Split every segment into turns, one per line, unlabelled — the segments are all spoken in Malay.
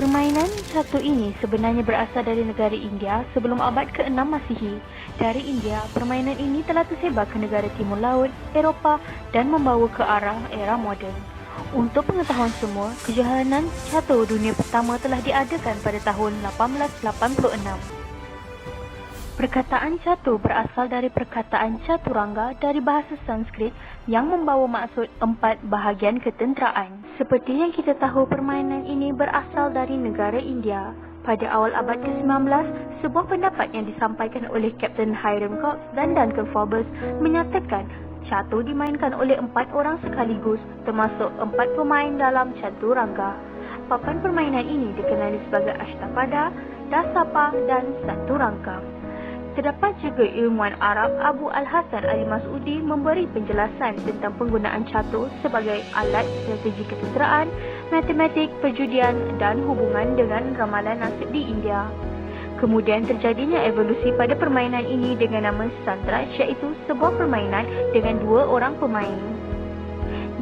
Permainan catur ini sebenarnya berasal dari negara India sebelum abad ke-6 Masihi. Dari India, permainan ini telah tersebar ke negara Timur Laut, Eropah dan membawa ke arah era moden. Untuk pengetahuan semua, kejohanan catur dunia pertama telah diadakan pada tahun 1886. Perkataan catur berasal dari perkataan caturanga dari bahasa Sanskrit yang membawa maksud 4 bahagian ketenteraan. Seperti yang kita tahu, permainan ini berasal dari negara India. Pada awal abad ke-19, sebuah pendapat yang disampaikan oleh Kapten Hiram Cox dan Duncan Forbes menyatakan catur dimainkan oleh 4 orang sekaligus, termasuk 4 pemain dalam caturanga. Papan permainan ini dikenali sebagai Ashtapada, Dasapa dan Saturangka. Terdapat juga ilmuwan Arab Abu Al-Hasan Al-Mas'udi memberi penjelasan tentang penggunaan catur sebagai alat strategi ketenteraan, matematik, perjudian dan hubungan dengan ramalan nasib di India. Kemudian terjadinya evolusi pada permainan ini dengan nama Santraj, iaitu sebuah permainan dengan 2 orang pemain.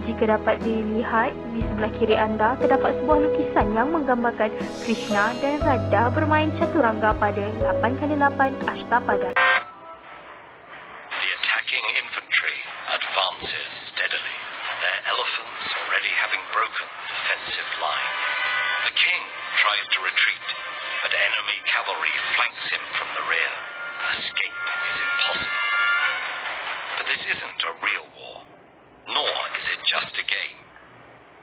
Jika dapat dilihat di sebelah kiri anda, terdapat sebuah lukisan yang menggambarkan Krishna dan Radha bermain caturanga pada 8x8 Ashtapada.
The attacking infantry advances steadily, their elephants already having broken the defensive line. The king tries to retreat, but enemy cavalry flanks him from the rear. Escape is impossible. But this isn't a real war, nor is it just a game.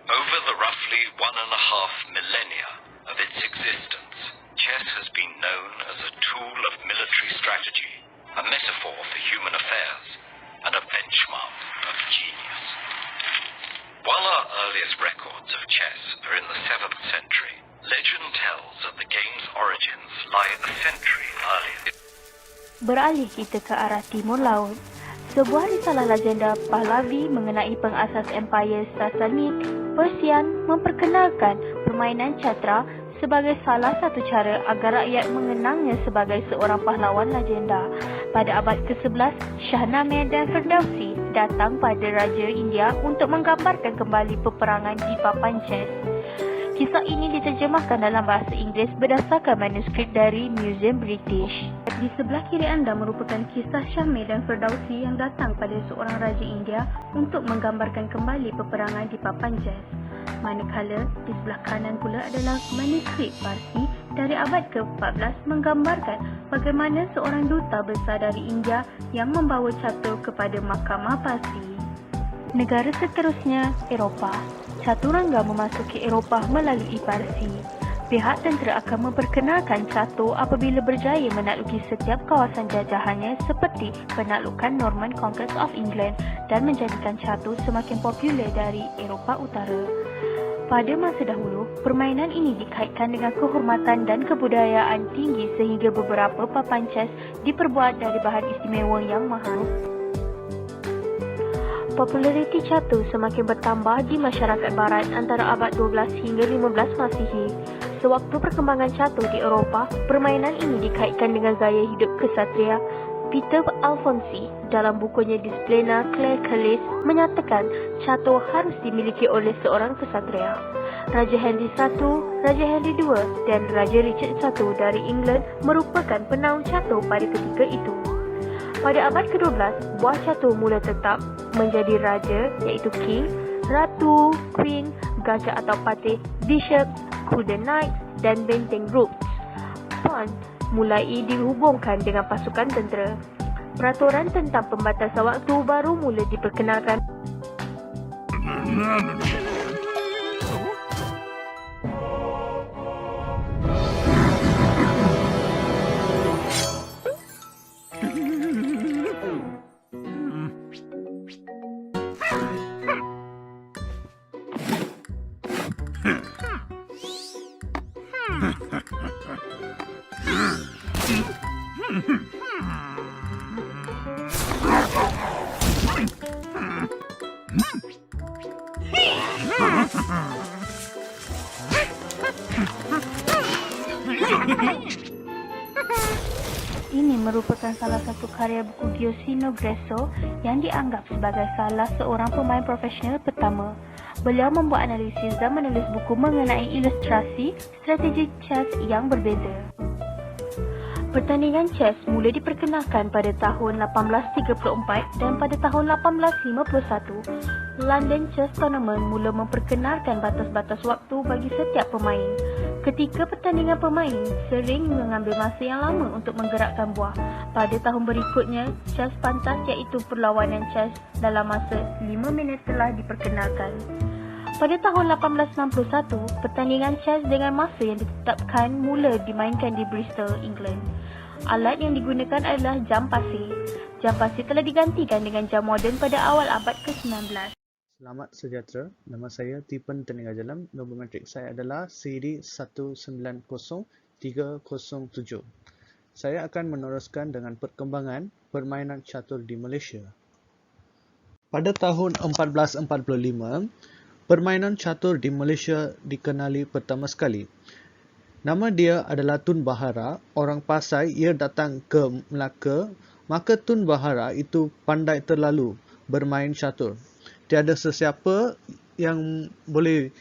Over the roughly 1.5 millennia of its existence, chess has been known as a tool of military strategy, a metaphor for human affairs, and a benchmark of genius. While our earliest records of chess are in the 7th century, legend tells that the game's origins lie a century earlier.
Beralih kita ke arah Timur Laut. Sebuah risalah legenda Pahlavi mengenai pengasas Empire Sassanid Persian memperkenalkan permainan catra sebagai salah satu cara agar rakyat mengenangnya sebagai seorang pahlawan legenda. Pada abad ke-11, Shahnameh dan Ferdowsi datang pada Raja India untuk menggambarkan kembali peperangan di papan chess. Kisah ini diterjemahkan dalam bahasa Inggeris berdasarkan manuskrip dari Museum British. Di sebelah kiri anda merupakan kisah Shahnameh dan Ferdowsi yang datang pada seorang Raja India untuk menggambarkan kembali peperangan di papan chess. Manakala di sebelah kanan pula adalah manuskrip Parsi dari abad ke-14 menggambarkan bagaimana seorang duta besar dari India yang membawa catur kepada mahkamah Parsi. Negara seterusnya, Eropah. Caturanga memasuki Eropah melalui Parsi. Pihak tentera akan memperkenalkan catur apabila berjaya menakluki setiap kawasan jajahannya seperti penaklukan Norman Conquest of England dan menjadikan catur semakin popular dari Eropah Utara. Pada masa dahulu, permainan ini dikaitkan dengan kehormatan dan kebudayaan tinggi sehingga beberapa papan chess diperbuat dari bahan istimewa yang mahal. Populariti catur semakin bertambah di masyarakat barat antara abad 12 hingga 15 Masihi. Sewaktu perkembangan catur di Eropah, permainan ini dikaitkan dengan gaya hidup kesatria. Peter Alfonsi dalam bukunya Disciplina Clericalis menyatakan catur harus dimiliki oleh seorang kesatria. Raja Henry I, Raja Henry II dan Raja Richard I dari England merupakan penaung catur pada ketika itu. Pada abad ke-12, buah catur mula tetap menjadi raja iaitu king, ratu, queen, gajah atau patih, bishop, kuda knight dan benteng rooks. Pawn mulai dihubungkan dengan pasukan tentera. Peraturan tentang pembatasan waktu baru mula diperkenalkan. Ini merupakan salah satu karya buku Gioacchino Gresso yang dianggap sebagai salah seorang pemain profesional pertama. Beliau membuat analisis dan menulis buku mengenai ilustrasi strategi chess yang berbeza. Pertandingan chess mula diperkenalkan pada tahun 1834 dan pada tahun 1851, London Chess Tournament mula memperkenalkan batas-batas waktu bagi setiap pemain. Ketika pertandingan pemain sering mengambil masa yang lama untuk menggerakkan buah. Pada tahun berikutnya, chess pantas iaitu perlawanan chess dalam masa 5 minit telah diperkenalkan. Pada tahun 1861, pertandingan chess dengan masa yang ditetapkan mula dimainkan di Bristol, England. Alat yang digunakan adalah jam pasir. Jam pasir telah digantikan dengan jam moden pada awal abad ke-19.
Selamat sejahtera, nama saya Tipen Teninggajalam. Nombor matrik saya adalah siri 190307. Saya akan meneruskan dengan perkembangan permainan catur di Malaysia. Pada tahun 1445, permainan catur di Malaysia dikenali pertama sekali. Nama dia adalah Tun Bahara. Orang Pasai, ia datang ke Melaka, maka Tun Bahara itu pandai terlalu bermain catur. Tiada sesiapa yang boleh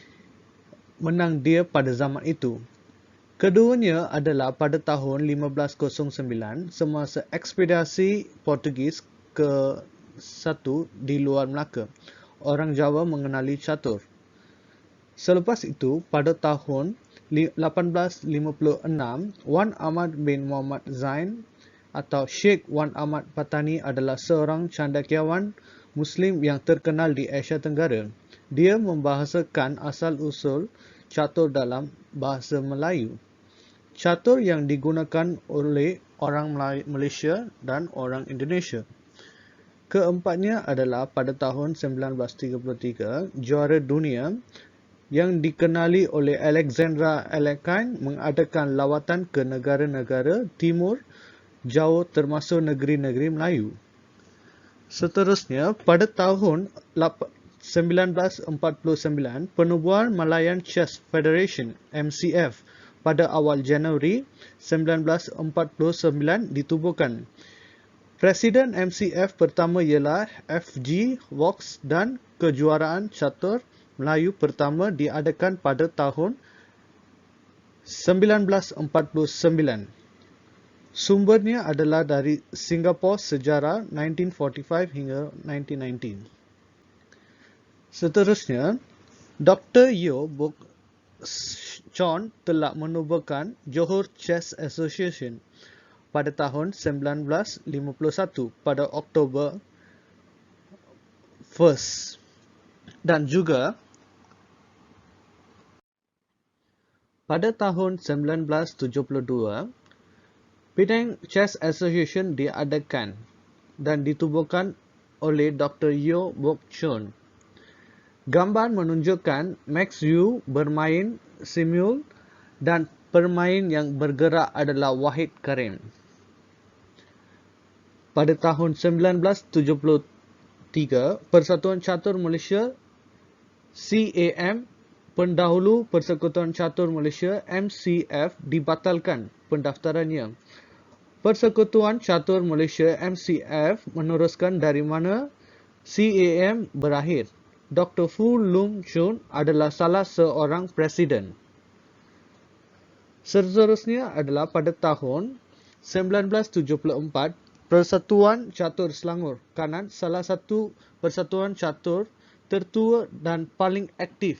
menang dia pada zaman itu. Keduanya adalah pada tahun 1509 semasa ekspedisi Portugis ke-1 di luar Melaka. Orang Jawa mengenali catur. Selepas itu, pada tahun 1856, Wan Ahmad bin Muhammad Zain atau Sheikh Wan Ahmad Patani adalah seorang cendekiawan Muslim yang terkenal di Asia Tenggara. Dia membahasakan asal-usul catur dalam bahasa Melayu. Catur yang digunakan oleh orang Malaysia dan orang Indonesia. Keempatnya adalah pada tahun 1933, juara dunia yang dikenali oleh Alexandra Alekhine mengadakan lawatan ke negara-negara timur jauh termasuk negeri-negeri Melayu. Seterusnya, pada tahun 1949, Penubuhan Malayan Chess Federation (MCF) pada awal Januari 1949 ditubuhkan. Presiden MCF pertama ialah F.G. Vaux dan kejuaraan catur Melayu pertama diadakan pada tahun 1949. Sumbernya adalah dari Singapore Sejarah 1945 hingga 1919. Seterusnya, Dr. Yeo Bok Chon telah menubuhkan Johor Chess Association pada tahun 1951 pada Oktober 1 dan juga pada tahun 1972, Penang Chess Association diadakan dan ditubuhkan oleh Dr. Yeo Bok Chon. Gambar menunjukkan Max Yu bermain simul dan pemain yang bergerak adalah Wahid Karim. Pada tahun 1973, Persatuan Catur Malaysia CAM, pendahulu Persekutuan Catur Malaysia MCF dibatalkan pendaftarannya. Persekutuan Catur Malaysia MCF meneruskan dari mana CAM berakhir. Dr. Fu Lung Chun adalah salah seorang presiden. Seterusnya adalah pada tahun 1974, Persatuan Catur Selangor Kanan, salah satu persatuan catur tertua dan paling aktif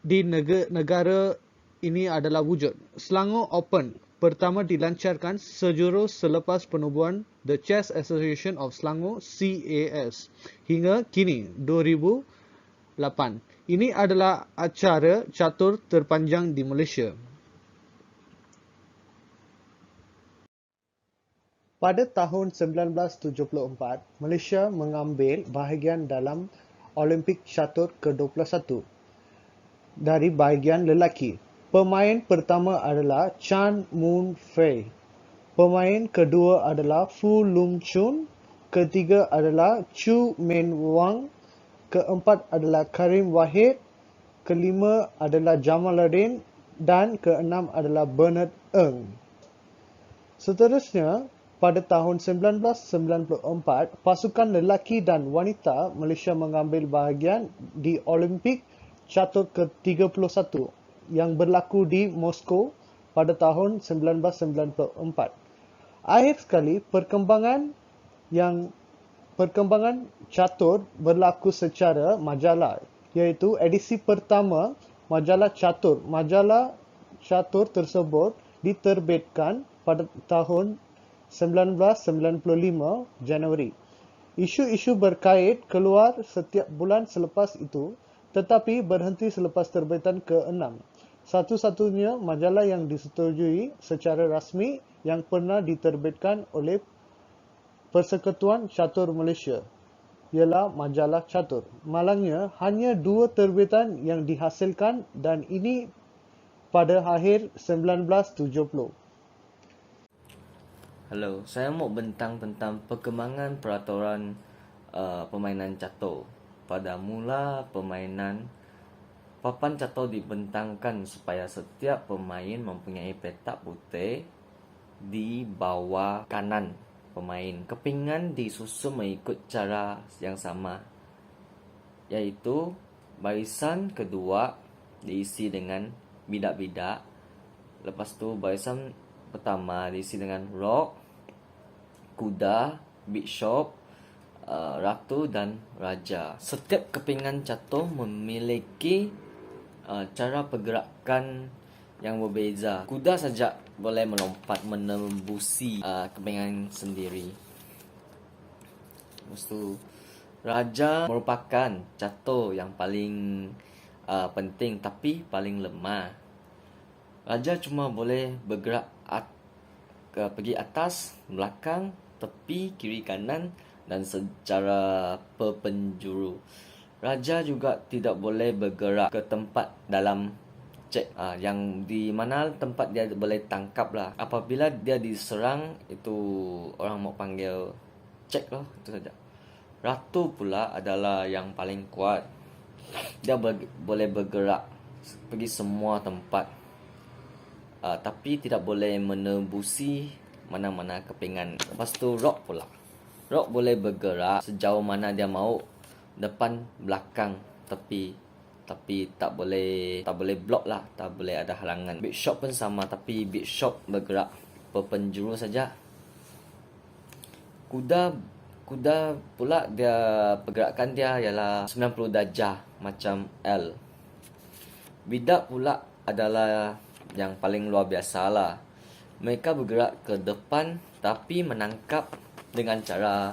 di negara ini adalah wujud. Selangor Open pertama dilancarkan sejurus selepas penubuhan The Chess Association of Selangor CAS hingga kini 2008. Ini adalah acara catur terpanjang di Malaysia. Pada tahun 1974, Malaysia mengambil bahagian dalam Olimpik Catur ke-21 dari bahagian lelaki. Pemain pertama adalah Chan Moon Fei. Pemain kedua adalah Fu Lung Chun. Ketiga adalah Chu Men Wang. Keempat adalah Karim Wahid. Kelima adalah Jamaluddin. Dan keenam adalah Bernard Ng. Seterusnya, pada tahun 1994, pasukan lelaki dan wanita Malaysia mengambil bahagian di Olimpik Catur ke-31 yang berlaku di Moskow pada tahun 1994. Akhir sekali, perkembangan catur berlaku secara majalah, iaitu edisi pertama majalah catur. Majalah catur tersebut diterbitkan pada tahun 1995 Januari. Isu-isu berkait keluar setiap bulan selepas itu, tetapi berhenti selepas terbitan ke-6. Satu-satunya majalah yang disetujui secara rasmi yang pernah diterbitkan oleh Persekutuan Catur Malaysia ialah majalah catur. Malangnya, hanya 2 terbitan yang dihasilkan dan ini pada akhir 1970.
Halo, saya mau bentang tentang perkembangan peraturan permainan catur. Pada mula permainan, papan catur dibentangkan supaya setiap pemain mempunyai petak putih di bawah kanan pemain. Kepingan disusun mengikut cara yang sama, iaitu barisan kedua diisi dengan bidak-bidak. Lepas tu barisan pertama diisi dengan rock, kuda, bishop, ratu dan raja. Setiap kepingan catur memiliki cara pergerakan yang berbeza. Kuda saja boleh melompat menembusi kepingan sendiri. Lepas tu, raja merupakan catur yang paling penting tapi paling lemah. Raja cuma boleh bergerak pergi atas, belakang, tepi, kiri, kanan dan secara perpenjuru. Raja juga tidak boleh bergerak ke tempat dalam cek yang di mana tempat dia boleh tangkap lah. Apabila dia diserang, itu orang mau panggil cek lah, itu saja. Ratu pula adalah yang paling kuat. Dia boleh bergerak pergi semua tempat, tapi tidak boleh menembusi mana-mana kepingan. Lepas tu rock pula. Rock boleh bergerak sejauh mana dia mahu, depan, belakang, tepi, tapi tak boleh blok lah, tak boleh ada halangan. Big shot pun sama, tapi big shot bergerak perpenjuru saja. Kuda pula dia pergerakan dia ialah 90 darjah macam L. Bidak pula adalah yang paling luar biasa lah. Mereka bergerak ke depan tapi menangkap dengan cara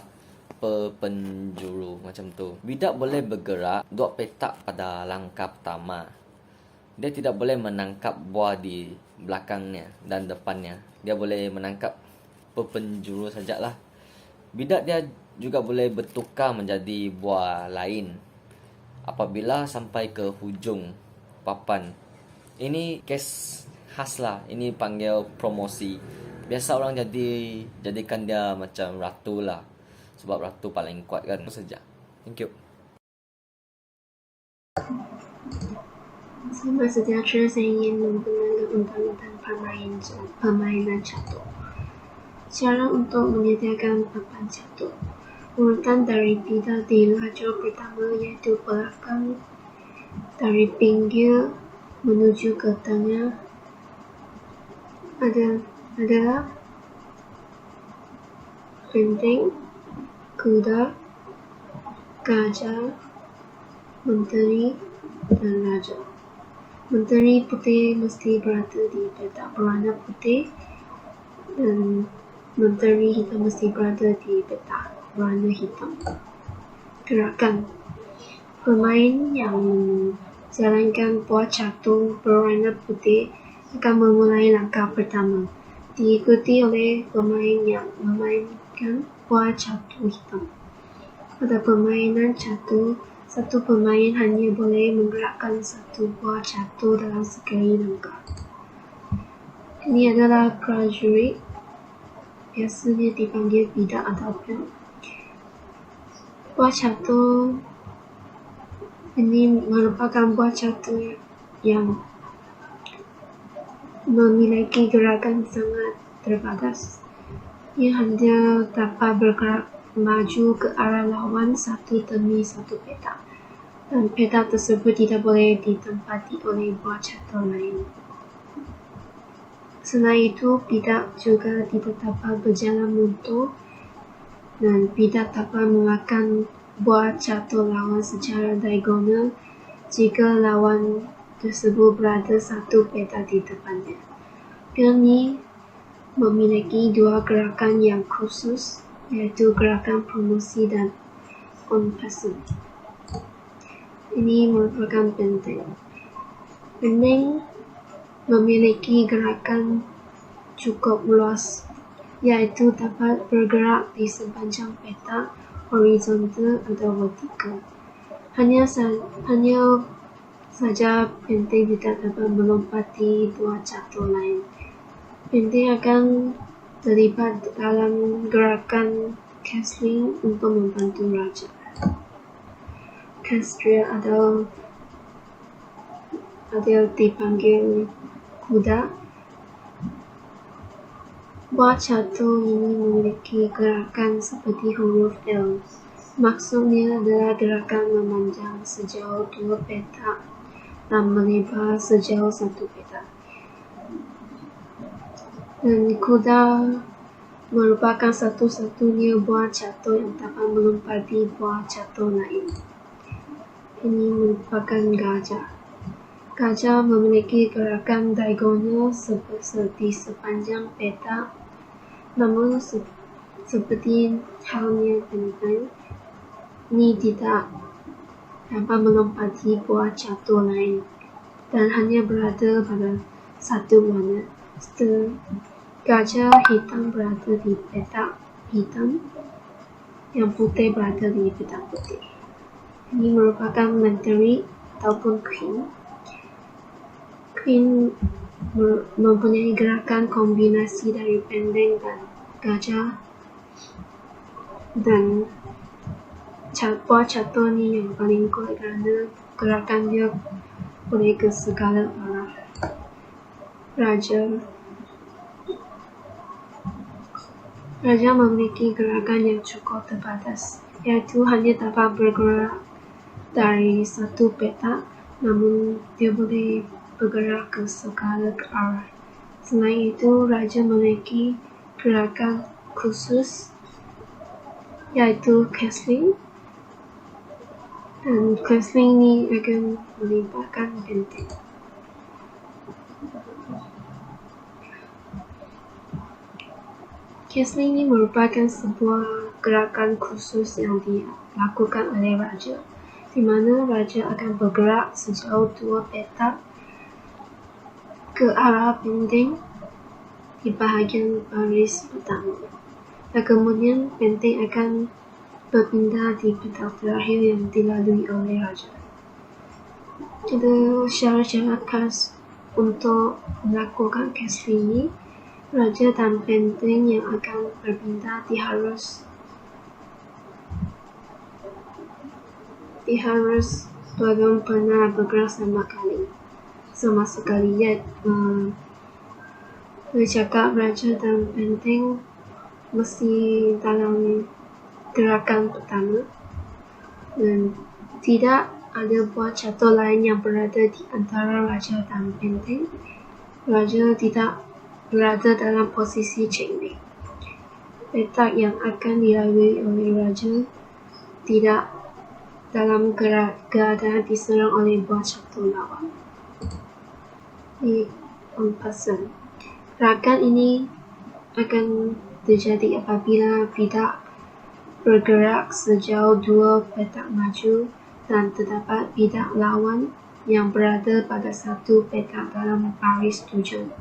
perpenjuru macam tu. Bidak boleh bergerak 2 petak pada langkah pertama. Dia tidak boleh menangkap buah di belakangnya dan depannya. Dia boleh menangkap perpenjuru sajalah. Bidak dia juga boleh bertukar menjadi buah lain apabila sampai ke hujung papan. Ini kes khas lah. Ini panggil promosi. Biasa orang jadikan dia macam ratu lah. Sebab ratu paling kuat kan. Itu saja. Thank you.
Saya setiatur, saya ingin membenarkan tentang permainan catur. Cara untuk menyediakan papan catur. Urutan dari bidak di lajur pertama iaitu belakang dari pinggir menuju ke tengah adalah benteng, kuda, gajah, menteri dan raja. Menteri putih mesti berada di petak berwarna putih dan menteri hitam mesti berada di petak berwarna hitam. Gerakan pemain yang jalankan buah catur berwarna putih akan memulai langkah pertama, diikuti oleh pemain yang memainkan buah catur hitam. Pada permainan catur, satu pemain hanya boleh menggerakkan satu buah catur dalam sekali langkah. Ini adalah prajurit, biasanya dipanggil bidak atau pion. Buah catur ini merupakan buah catur yang memiliki gerakan sangat terbatas. Ia hanya dapat bergerak maju ke arah lawan satu demi satu petak, dan petak tersebut tidak boleh ditempati oleh buah catur lain. Selain itu, petak juga tidak dapat berjalan mundur dan petak dapat memakan buah catur lawan secara diagonal jika lawan tersebut berada satu petak di depannya. Pion ini memiliki dua gerakan yang khusus, yaitu gerakan promosi dan en passant. Ini merupakan benteng. Benteng memiliki gerakan cukup luas, yaitu dapat bergerak di sepanjang petak horizontal atau vertikal. Hanya saja benteng tidak dapat melompati buah catur lain. Benteng akan terlibat dalam gerakan castling untuk membantu raja. Castria atau dipanggil kuda. Buah catur ini memiliki gerakan seperti huruf L. Maksudnya adalah gerakan memanjang sejauh 2 petak dan melebar sejauh 1 petak. Dan kuda merupakan satu-satunya buah catur yang dapat melompati buah catur lain. Ini merupakan gajah. Gajah memiliki gerakan diagonal di sepanjang petak, namun seperti halnya benteng, ini tidak dapat melompati buah catur lain dan hanya berada pada satu warna. Gajah hitam berada di petak hitam, yang putih berada di petak putih. Ini merupakan menteri ataupun queen. Queen mempunyai gerakan kombinasi dari benteng dan gajah, dan buah catur ini yang paling kuat kerana gerakan dia boleh ke segala arah. Raja memiliki gerakan yang cukup terbatas, yaitu hanya dapat bergerak dari satu petak, namun dia boleh bergerak ke segala arah. Selain itu, raja memiliki gerakan khusus, yaitu castling, dan castling ini akan melibatkan benteng. Castling ini merupakan sebuah gerakan khusus yang dilakukan oleh raja, di mana raja akan bergerak sejauh 2 petak ke arah benteng di bahagian baris pertama, dan kemudian benteng akan berpindah di petak terakhir yang dilalui oleh raja. Ada syarat-syarat khas untuk melakukan castling ini. Raja dan benteng yang akan berpindah belum pernah bergerak sama sekali. Bercakap raja dan benteng mesti dalam gerakan pertama, dan tidak ada buah catur lain yang berada di antara raja dan benteng. Raja tidak berada dalam posisi checkmate. Petak yang akan dilalui oleh raja tidak dalam keadaan diserang oleh buah catur lawan. En passant. Gerakan ini akan terjadi apabila petak bergerak sejauh 2 petak maju dan terdapat petak lawan yang berada pada satu petak dalam baris tujuan.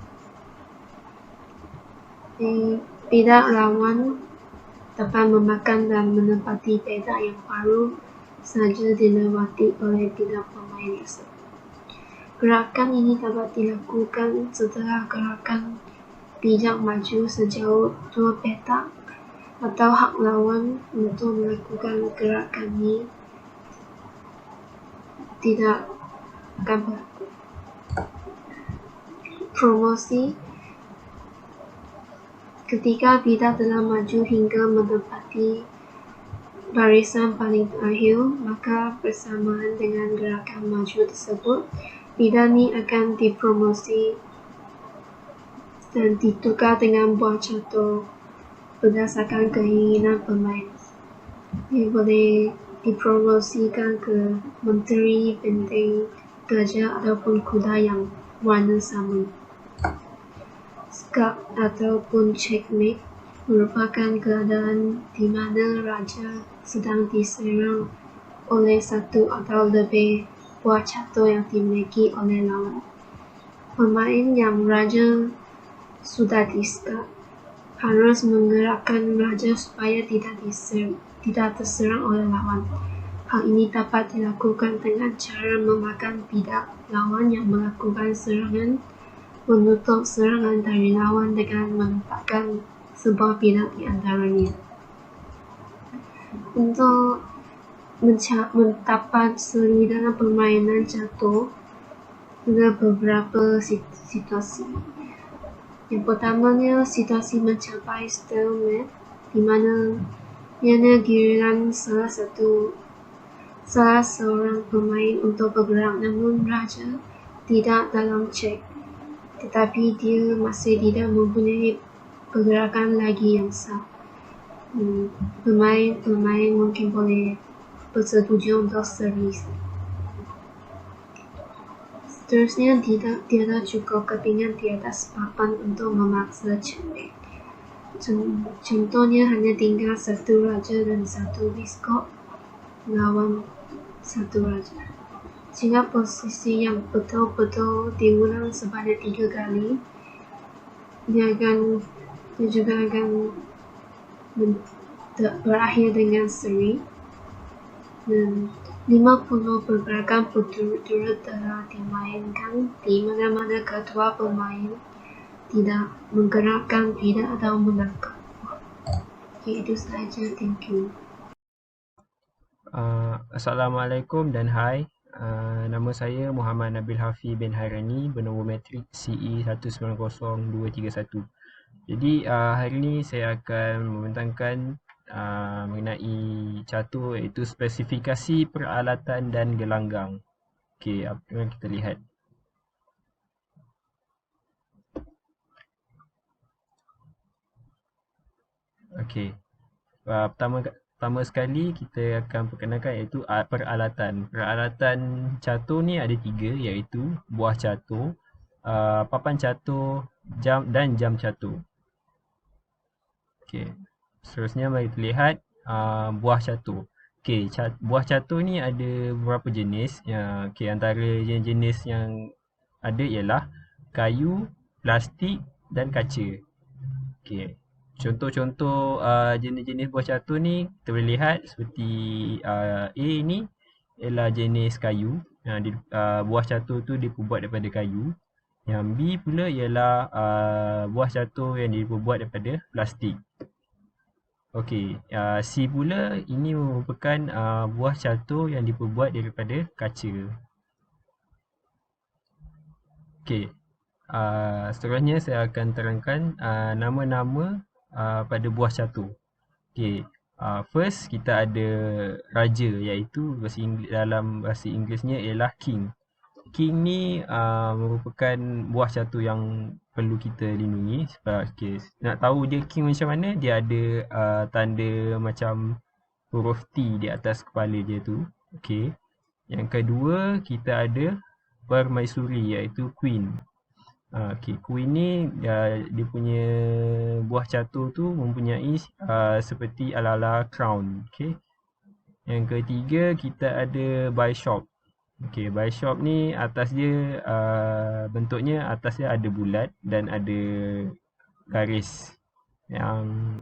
Petak lawan dapat memakan dan menempati petak yang baru saja dilewati oleh petak pemain tersebut. Gerakan ini dapat dilakukan setelah gerakan petak maju sejauh 2 petak atau hak lawan untuk melakukan gerakan ini tidak akan berlaku. Promosi Ketika bidak telah maju hingga menempati barisan paling terakhir, maka bersamaan dengan gerakan maju tersebut, bidak ni akan dipromosi dan ditukar dengan buah catur berdasarkan keinginan pemain. Ia boleh dipromosikan ke menteri, benteng, gajah ataupun kuda yang warna sama. Skak ataupun checkmate merupakan keadaan di mana raja sedang diserang oleh satu atau lebih buah catur yang dimiliki oleh lawan. Pemain yang raja sudah diskak harus menggerakkan raja supaya tidak terserang oleh lawan. Hal ini dapat dilakukan dengan cara memakan bidak lawan yang melakukan serangan, menutup serangan dari lawan dengan meletakkan sebuah bidak di antaranya. Untuk mendapat seri dalam permainan catur, ada beberapa situasi. Yang pertamanya, situasi mencapai stalemate, di mana giliran salah seorang pemain untuk bergerak, namun raja tidak dalam cek, tetapi dia masih tidak mempunyai pergerakan lagi yang sah. Pemain mungkin boleh bersetuju untuk seri. Seterusnya, tiada cukup kepingan di atas papan untuk memaksa checkmate. Contohnya hanya tinggal satu raja dan satu biskop lawan satu raja. Jika posisi yang betul-betul diulang sebanyak 3 kali, dia juga akan berakhir dengan seri. Dan 50 pergerakan berturut-turut telah dimainkan di mana-mana kedua pemain tidak menggerakkan bidak atau menangkap. Itu sahaja, thank you.
Assalamualaikum dan hai. Nama saya Muhammad Nabil Hafi bin Hairani, bernombor matrik CE 190-231. Jadi hari ini saya akan membentangkan mengenai catur, iaitu spesifikasi peralatan dan gelanggang. Okey, apa yang kita lihat. Okey. Pertama sekali kita akan perkenalkan iaitu peralatan. Peralatan catur ni ada 3, iaitu buah catur, papan catur, jam dan jam catur. Okey. Seterusnya mari kita lihat buah catur. Okey, buah catur ni ada beberapa jenis. Okey, antara jenis yang ada ialah kayu, plastik dan kaca. Okey. Contoh-contoh jenis-jenis buah catur ni kita boleh lihat seperti A ni ialah jenis kayu. Buah catur tu diperbuat daripada kayu. Yang B pula ialah buah catur yang diperbuat daripada plastik. Okey, C pula ini merupakan buah catur yang diperbuat daripada kaca. Okey, seterusnya saya akan terangkan nama-nama pada buah catur. Okey, first kita ada raja, iaitu dalam bahasa Inggerisnya ialah king. King ni merupakan buah catur yang perlu kita lindungi. Sebab nak tahu dia king macam mana, dia ada tanda macam huruf T di atas kepala dia tu. Okey. Yang kedua kita ada permaisuri, iaitu queen. Okey, queen ni dia punya buah catur tu mempunyai seperti ala-ala crown. Okey. Yang ketiga kita ada bishop. Okey, bishop ni atas dia bentuknya atas dia ada bulat dan ada garis yang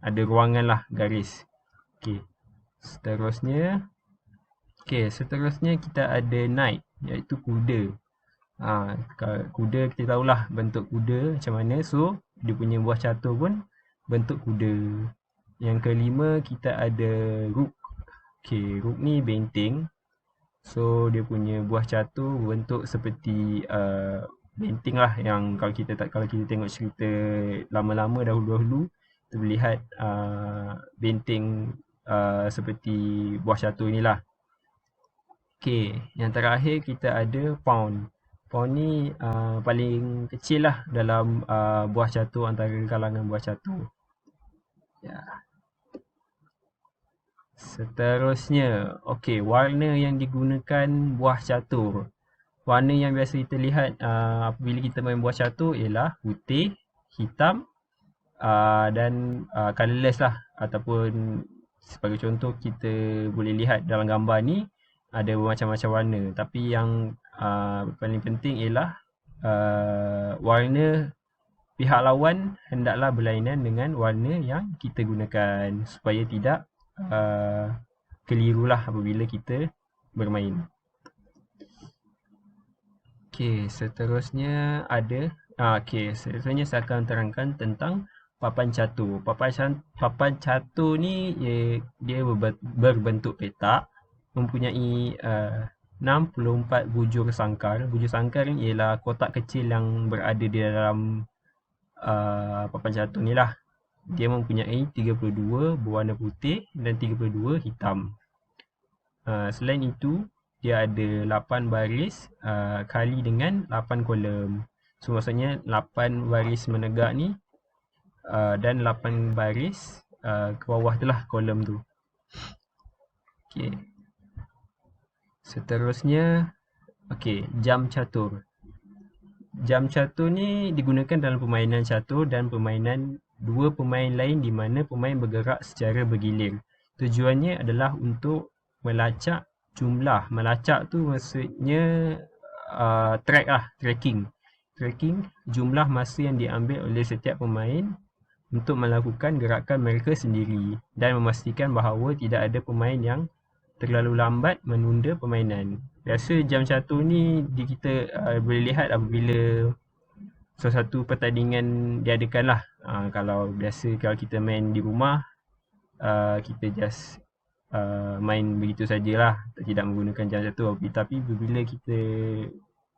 ada ruangan lah, garis. Okey. Seterusnya kita ada knight, iaitu kuda. Kuda kita tahulah bentuk kuda macam mana, so dia punya buah catur pun bentuk kuda. Yang kelima kita ada rook. Okey, rook ni benteng. So dia punya buah catur bentuk seperti benteng lah yang kalau kita tengok cerita lama-lama dahulu-dahulu, kita boleh lihat benteng seperti buah catur ni lah. Okey, yang terakhir kita ada pound. Pound ni paling kecil lah dalam buah catur, antara kalangan buah catur. Ya. Seterusnya, okey, warna yang digunakan buah catur. Warna yang biasa kita lihat apabila kita main buah catur ialah putih, hitam dan colourless lah. Ataupun sebagai contoh kita boleh lihat dalam gambar ni ada macam-macam warna. Tapi yang paling penting ialah warna pihak lawan hendaklah berlainan dengan warna yang kita gunakan supaya tidak kelirulah apabila kita bermain. Okey, seterusnya ada seterusnya saya akan terangkan tentang papan catur. Papan catur ni dia berbentuk petak, mempunyai 64 bujur sangkar. Bujur sangkar ni ialah kotak kecil yang berada di dalam papan catur ni lah. Dia mempunyai 32 berwarna putih dan 32 hitam. Selain itu, dia ada 8 baris kali dengan 8 kolom. So maksudnya 8 baris menegak ni dan 8 baris ke bawah tu lah kolom tu. Okey. Seterusnya, jam catur. Jam catur ni digunakan dalam permainan catur dan permainan dua pemain lain di mana pemain bergerak secara bergilir. Tujuannya adalah untuk melacak jumlah. Melacak tu maksudnya tracking jumlah masa yang diambil oleh setiap pemain untuk melakukan gerakan mereka sendiri dan memastikan bahawa tidak ada pemain yang terlalu lambat menunda permainan. Biasa jam catur ni kita boleh lihat apabila sesuatu pertandingan diadakan lah. Kalau kita main di rumah, kita just main begitu sajalah, tidak menggunakan jam catur. Tapi bila kita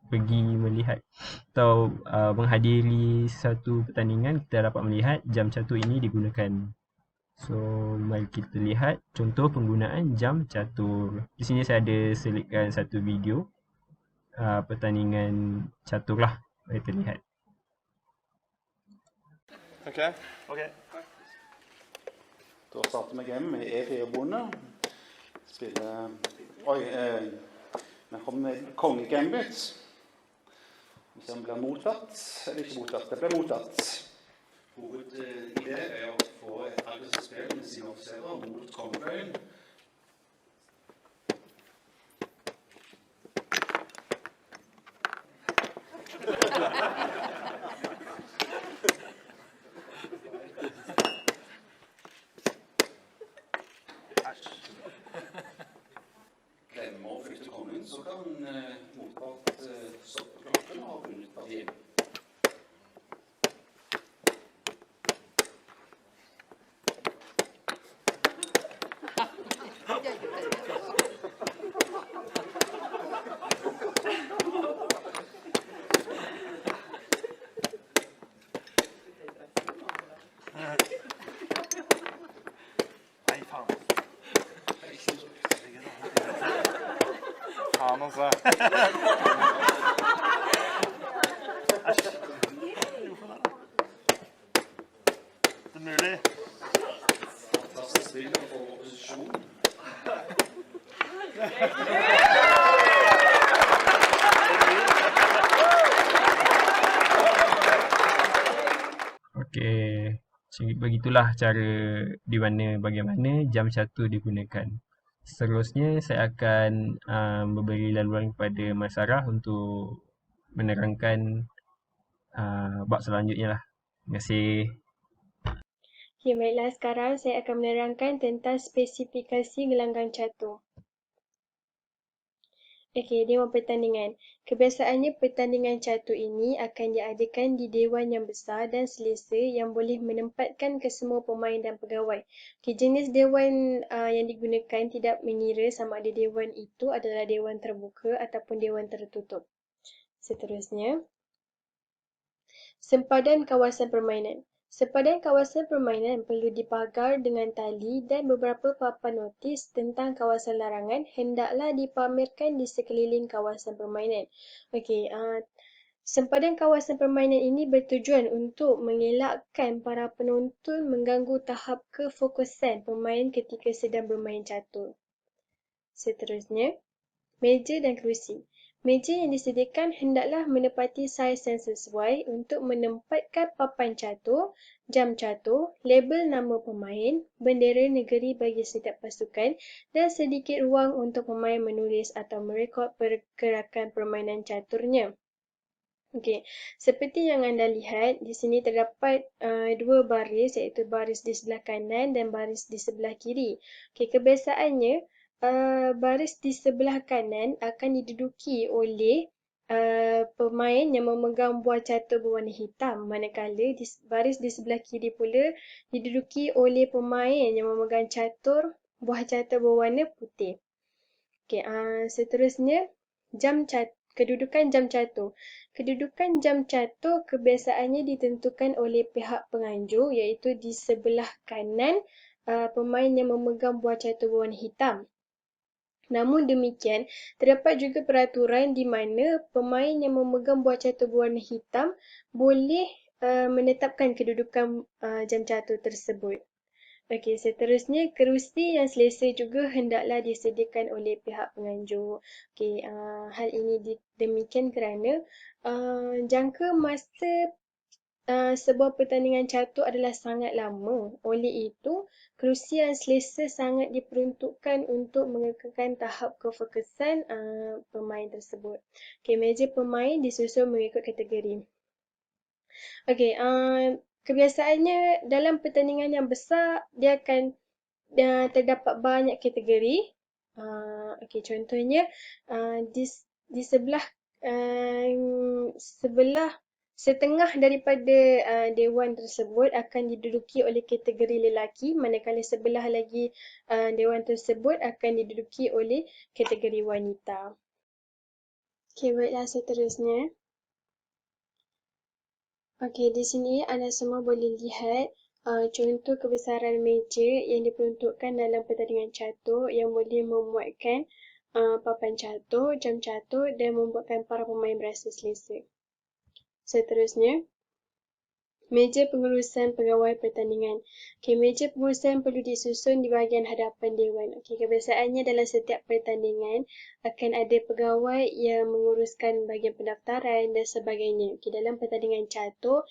pergi melihat atau menghadiri satu pertandingan, kita dapat melihat jam catur ini digunakan. So, mari kita lihat contoh penggunaan jam catur. Di sini saya ada selitkan satu video pertandingan catur lah. Mari kita lihat.
Okay. Da starter vi game med E4-bonde. Spiller vi kommer med kongegambit. Vi ser om det blir mottatt eller ikke mottatt. Det blir mottatt. Hovedidé er å få et aggressivt spill med sine offiserer mot kongefløyen. Glemmer å flytte kongen, så kan motpart stoppe klokken og vunnet partiet.
Faen, altså. Det er mulig.
Fantastisk spill for opposisjon.
Okey, begitulah cara bagaimana jam catur digunakan. Seterusnya saya akan memberi laluan kepada Mas Sarah untuk menerangkan bab selanjutnya lah. Terima kasih.
Okay, baiklah, sekarang saya akan menerangkan tentang spesifikasi gelanggang catur. Okey, dewan pertandingan. Kebiasaannya pertandingan catur ini akan diadakan di dewan yang besar dan selesa yang boleh menempatkan kesemua pemain dan pegawai. Okey, jenis dewan yang digunakan tidak mengira sama ada dewan itu adalah dewan terbuka ataupun dewan tertutup. Seterusnya, Sempadan kawasan permainan. Sempadan kawasan permainan perlu dipagar dengan tali dan beberapa papan notis tentang kawasan larangan hendaklah dipamerkan di sekeliling kawasan permainan. Okey, sempadan kawasan permainan ini bertujuan untuk mengelakkan para penonton mengganggu tahap kefokusan pemain ketika sedang bermain catur. Seterusnya, meja dan kerusi. Meja yang disediakan hendaklah menepati saiz yang sesuai untuk menempatkan papan catur, jam catur, label nama pemain, bendera negeri bagi setiap pasukan dan sedikit ruang untuk pemain menulis atau merekod pergerakan permainan caturnya. Okey, seperti yang anda lihat, di sini terdapat dua baris, iaitu baris di sebelah kanan dan baris di sebelah kiri. Okey, kebiasaannya, baris di sebelah kanan akan diduduki oleh pemain yang memegang buah catur berwarna hitam, manakala baris di sebelah kiri pula diduduki oleh pemain yang memegang buah catur berwarna putih. Okey, seterusnya, kedudukan jam catur. Kedudukan jam catur kebiasaannya ditentukan oleh pihak penganjur, iaitu di sebelah kanan pemain yang memegang buah catur berwarna hitam. Namun demikian, terdapat juga peraturan di mana pemain yang memegang buah catur berwarna hitam boleh menetapkan kedudukan jam catur tersebut. Okey, seterusnya kerusi yang selesa juga hendaklah disediakan oleh pihak penganjur. Okey, hal ini demikian kerana jangka masa sebuah pertandingan catur adalah sangat lama. Oleh itu, kerusi yang selesa sangat diperuntukkan untuk mengekalkan tahap kefokusan pemain tersebut. Okey, meja pemain disusun mengikut kategori. Okey, kebiasaannya dalam pertandingan yang besar, dia akan terdapat banyak kategori. Okey, contohnya di sebelah setengah daripada dewan tersebut akan diduduki oleh kategori lelaki, manakala sebelah lagi dewan tersebut akan diduduki oleh kategori wanita. Okey, baiklah, seterusnya. Okey, di sini anda semua boleh lihat contoh kebesaran meja yang diperuntukkan dalam pertandingan catur yang boleh memuatkan papan catur, jam catur dan membuatkan para pemain berasa selesa. Seterusnya, meja pengurusan pegawai pertandingan. Okey, meja pengurusan perlu disusun di bahagian hadapan dewan. Okey, kebiasaannya dalam setiap pertandingan akan ada pegawai yang menguruskan bahagian pendaftaran dan sebagainya. Okey, dalam pertandingan catur,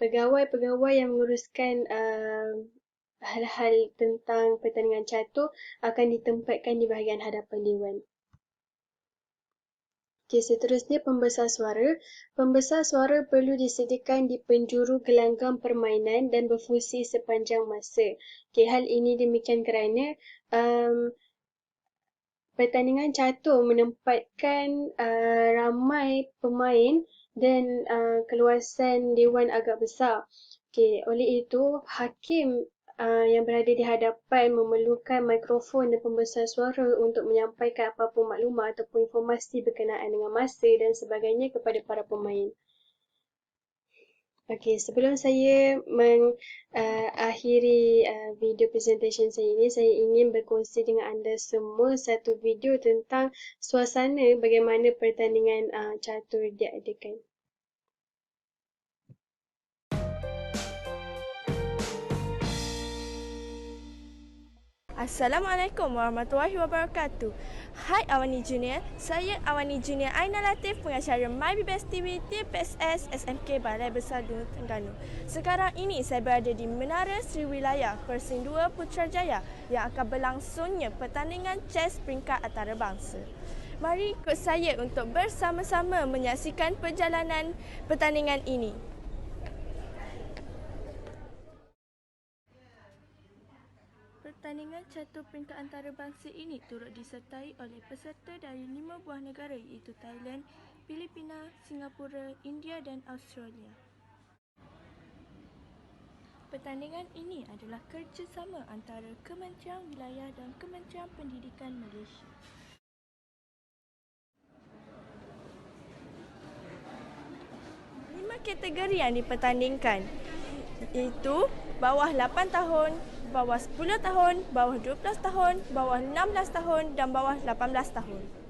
pegawai-pegawai yang menguruskan hal-hal tentang pertandingan catur akan ditempatkan di bahagian hadapan dewan. Okey, seterusnya pembesar suara. Pembesar suara perlu disediakan di penjuru gelanggang permainan dan berfungsi sepanjang masa. Okey, hal ini demikian kerana pertandingan catur menempatkan ramai pemain dan keluasan dewan agak besar. Okey, oleh itu hakim yang berada di hadapan memerlukan mikrofon dan pembesar suara untuk menyampaikan apa-apa maklumat ataupun informasi berkenaan dengan masa dan sebagainya kepada para pemain. Okey, sebelum saya mengakhiri video presentation saya ini, saya ingin berkongsi dengan anda semua satu video tentang suasana bagaimana pertandingan catur diadakan.
Assalamualaikum warahmatullahi wabarakatuh. Hai Awani Junior, saya Awani Junior Aina Latif, pengacara MyBBS TV TPSS SMK Balai Besar Dua Terengganu. Sekarang ini saya berada di Menara Sriwijaya Persing 2 Putrajaya yang akan berlangsungnya pertandingan chess peringkat antarabangsa. Mari ikut saya untuk bersama-sama menyaksikan perjalanan pertandingan ini. Pertandingan catur peringkat antarabangsa ini turut disertai oleh peserta dari 5 buah negara iaitu Thailand, Filipina, Singapura, India dan Australia. Pertandingan ini adalah kerjasama antara Kementerian Wilayah dan Kementerian Pendidikan Malaysia. kategori yang dipertandingkan, iaitu bawah 8 tahun, bawah 10 tahun, bawah 12 tahun, bawah 16 tahun dan bawah 18 tahun.